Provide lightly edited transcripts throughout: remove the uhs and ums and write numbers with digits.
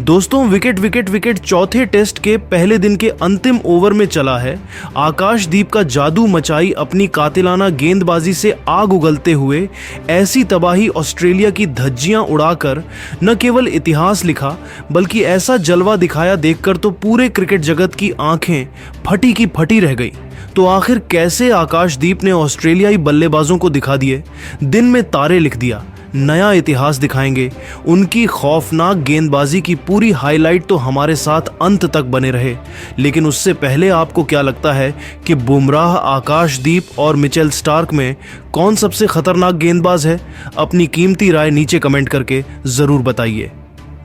दोस्तों wicket wicket wicket चौथे test के पहले दिन के अंतिम ओवर में चला है। आकाशदीप का जादू मचाई अपनी कातिलाना गेंदबाजी से आग उगलते हुए ऐसी तबाही ऑस्ट्रेलिया की धज्जियां उड़ाकर न केवल इतिहास लिखा बल्कि ऐसा जलवा दिखाया देखकर तो पूरे क्रिकेट जगत की आंखें फटी की फटी रह गई। तो आखिर कैसे आकाशदीप ने ऑस्ट्रेलियाई बल्लेबाजों को दिखा दिए, दिन में तारे लिख दिया, नया इतिहास दिखाएंगे। उनकी खौफनाक गेंदबाजी की पूरी हाईलाइट तो हमारे साथ अंत तक बने रहे। लेकिन उससे पहले आपको क्या लगता है कि बुमराह, आकाशदीप और मिचेल स्टार्क में कौन सबसे खतरनाक गेंदबाज है? अपनी कीमती राय नीचे कमेंट करके ज़रूर बताइए।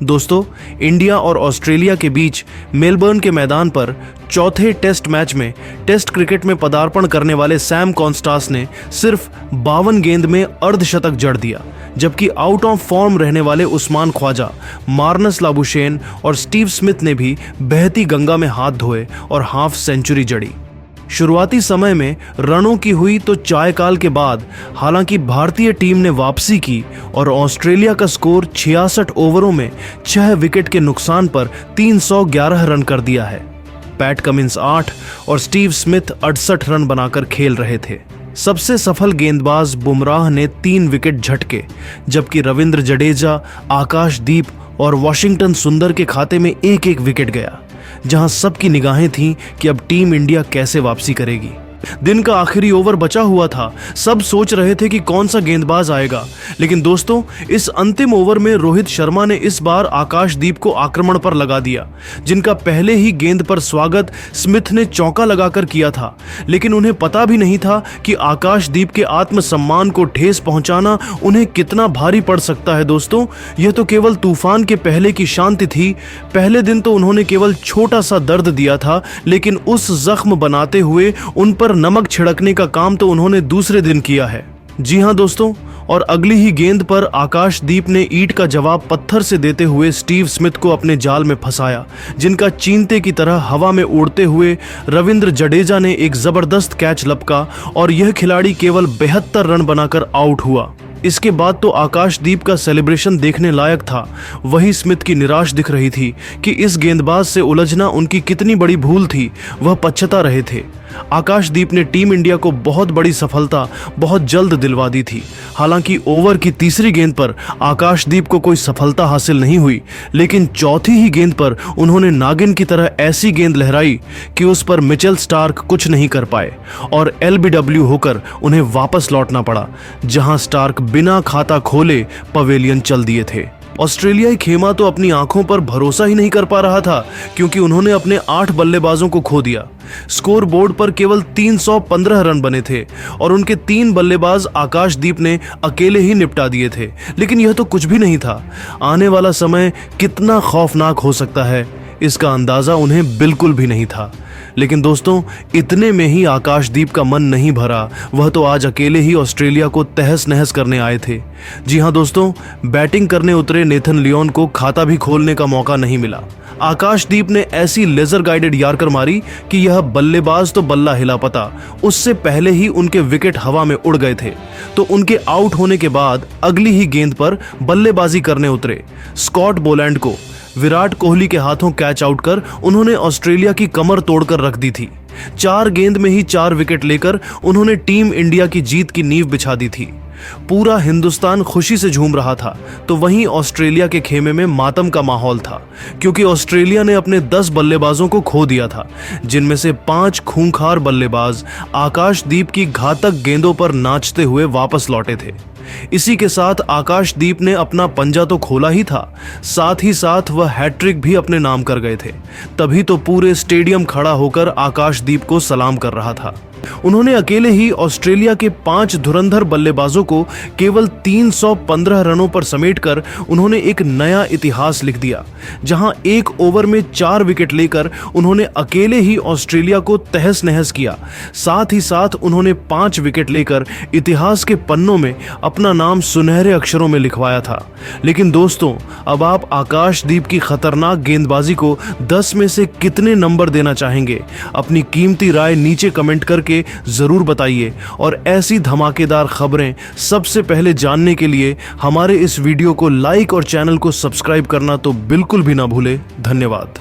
दोस्तों, इंडिया और ऑस्ट्रेलिया के बीच मेलबर्न के मैदान पर चौथे टेस्ट मैच में टेस्ट क्रिकेट में पदार्पण करने वाले सैम कॉन्स्टास ने सिर्फ 52 गेंद में अर्धशतक जड़ दिया, जबकि आउट ऑफ फॉर्म रहने वाले उस्मान ख्वाजा, मार्नस लाबुशेन और स्टीव स्मिथ ने भी बहती गंगा में हाथ धोए और हाफ सेंचुरी जड़ी। शुरुआती समय में रनों की हुई तो चायकाल के बाद हालांकि भारतीय टीम ने वापसी की और ऑस्ट्रेलिया का स्कोर 66 ओवरों में 6 विकेट के नुकसान पर 311 रन कर दिया है। पैट कमिंस 8 और स्टीव स्मिथ 68 रन बनाकर खेल रहे थे। सबसे सफल गेंदबाज बुमराह ने 3 विकेट झटके, जबकि रविंद्र जडेजा, आकाशदीप और वॉशिंगटन सुंदर के खाते में एक एक विकेट गया, जहां सबकी निगाहें थीं कि अब टीम इंडिया कैसे वापसी करेगी। दिन का आखिरी ओवर बचा हुआ था, सब सोच रहे थे कि कौन सा गेंदबाज आएगा। लेकिन दोस्तों, इस अंतिम ओवर में रोहित शर्मा ने इस बार आकाशदीप को आक्रमण पर लगा दिया, जिनका पहले ही गेंद पर स्वागत स्मिथ ने चौका लगाकर किया था। लेकिन उन्हें पता भी नहीं था कि आकाशदीप के आत्मसम्मान को ठेस पहुंचाना उन्हें कितना भारी पड़ सकता है। दोस्तों, यह तो केवल तूफान के पहले की शांति थी। पहले दिन तो उन्होंने केवल छोटा सा दर्द दिया था, लेकिन उस जख्म बनाते हुए उन पर नमक छिड़कने का काम तो उन्होंने दूसरे दिन किया है। जी हां दोस्तों, और अगली ही गेंद पर आकाशदीप ने ईंट का जवाब पत्थर से देते हुए स्टीव स्मिथ को अपने जाल में फंसाया, जिनका चींटे की तरह हवा में उड़ते हुए रविंद्र जडेजा ने एक जबरदस्त कैच लपका और यह खिलाड़ी केवल 72 रन बनाकर आउट हुआ। इसके बाद तो आकाशदीप का सेलिब्रेशन देखने लायक था। वही स्मिथ की निराश दिख रही थी कि इस गेंदबाज से उलझना उनकी कितनी बड़ी भूल थी, वह पछता रहे थे। आकाशदीप ने टीम इंडिया को बहुत बड़ी सफलता बहुत जल्द दिलवा दी थी। हालांकि ओवर की तीसरी गेंद पर आकाशदीप को कोई सफलता हासिल नहीं हुई, लेकिन चौथी ही गेंद पर उन्होंने नागिन की तरह ऐसी गेंद लहराई कि उस पर मिचेल स्टार्क कुछ नहीं कर पाए और LBW होकर उन्हें वापस लौटना पड़ा, जहां स्टार्क बिना खाता खोले पवेलियन चल दिए थे। ऑस्ट्रेलियाई खेमा तो अपनी आंखों पर भरोसा ही नहीं कर पा रहा था, क्योंकि उन्होंने अपने 8 बल्लेबाजों को खो दिया। स्कोर बोर्ड पर केवल 315 रन बने थे और उनके 3 बल्लेबाज आकाशदीप ने अकेले ही निपटा दिए थे। लेकिन यह तो कुछ भी नहीं था। आने वाला समय कितना खौफनाक हो सकता है, इसका अंदाजा उन्हें बिल्कुल भी नहीं था। लेकिन दोस्तों, इतने में ही आकाशदीप का मन नहीं भरा। वह तो आज अकेले ही ऑस्ट्रेलिया को तहस नहस करने आए थे। जी हां दोस्तों, बैटिंग करने उतरे नेथन लियोन को खाता भी खोलने का मौका नहीं मिला। आकाशदीप ने ऐसी लेजर गाइडेड यार्कर मारी कि यह बल्लेबाज तो बल्ला हिला पता, उससे पहले ही उनके विकेट हवा में उड़ गए थे। तो उनके आउट होने के बाद अगली ही गेंद पर बल्लेबाजी करने उतरे स्कॉट बोलैंड को विराट कोहली के हाथों कैच आउट कर उन्होंने ऑस्ट्रेलिया की कमर तोड़कर रख दी थी। 4 गेंद में ही 4 विकेट लेकर उन्होंने टीम इंडिया की जीत की नींव बिछा दी थी। पूरा हिंदुस्तान खुशी से झूम रहा था, तो वहीं ऑस्ट्रेलिया के खेमे में मातम का माहौल था, क्योंकि ऑस्ट्रेलिया ने अपने 10 बल्लेबाजों को खो दिया था, जिनमें से 5 खूंखार बल्लेबाज आकाशदीप की घातक गेंदों पर नाचते हुए वापस लौटे थे। इसी के साथ आकाशदीप ने अपना पंजा तो खोला ही था, साथ ही साथ वह हैट्रिक भी अपने नाम कर गए थे। तभी तो पूरे स्टेडियम खड़ा होकर आकाशदीप को सलाम कर रहा था। उन्होंने अकेले ही ऑस्ट्रेलिया के 5 धुरंधर बल्लेबाजों को केवल 315 रनों पर समेटकर उन्होंने एक नया इतिहास लिख दिया, जहां एक ओवर में 4 विकेट लेकर उन्होंने अकेले ही ऑस्ट्रेलिया को तहस नहस किया। साथ ही साथ उन्होंने 5 विकेट लेकर इतिहास के पन्नों में अपना नाम सुनहरे अक्षरों में लिखवाया था। लेकिन दोस्तों, अब आप आकाशदीप की खतरनाक गेंदबाजी को 10 में से कितने नंबर देना चाहेंगे? अपनी कीमती राय नीचे कमेंट करके करके ज़रूर बताइए और ऐसी धमाकेदार खबरें सबसे पहले जानने के लिए हमारे इस वीडियो को लाइक और चैनल को सब्सक्राइब करना तो बिल्कुल भी ना भूले। धन्यवाद।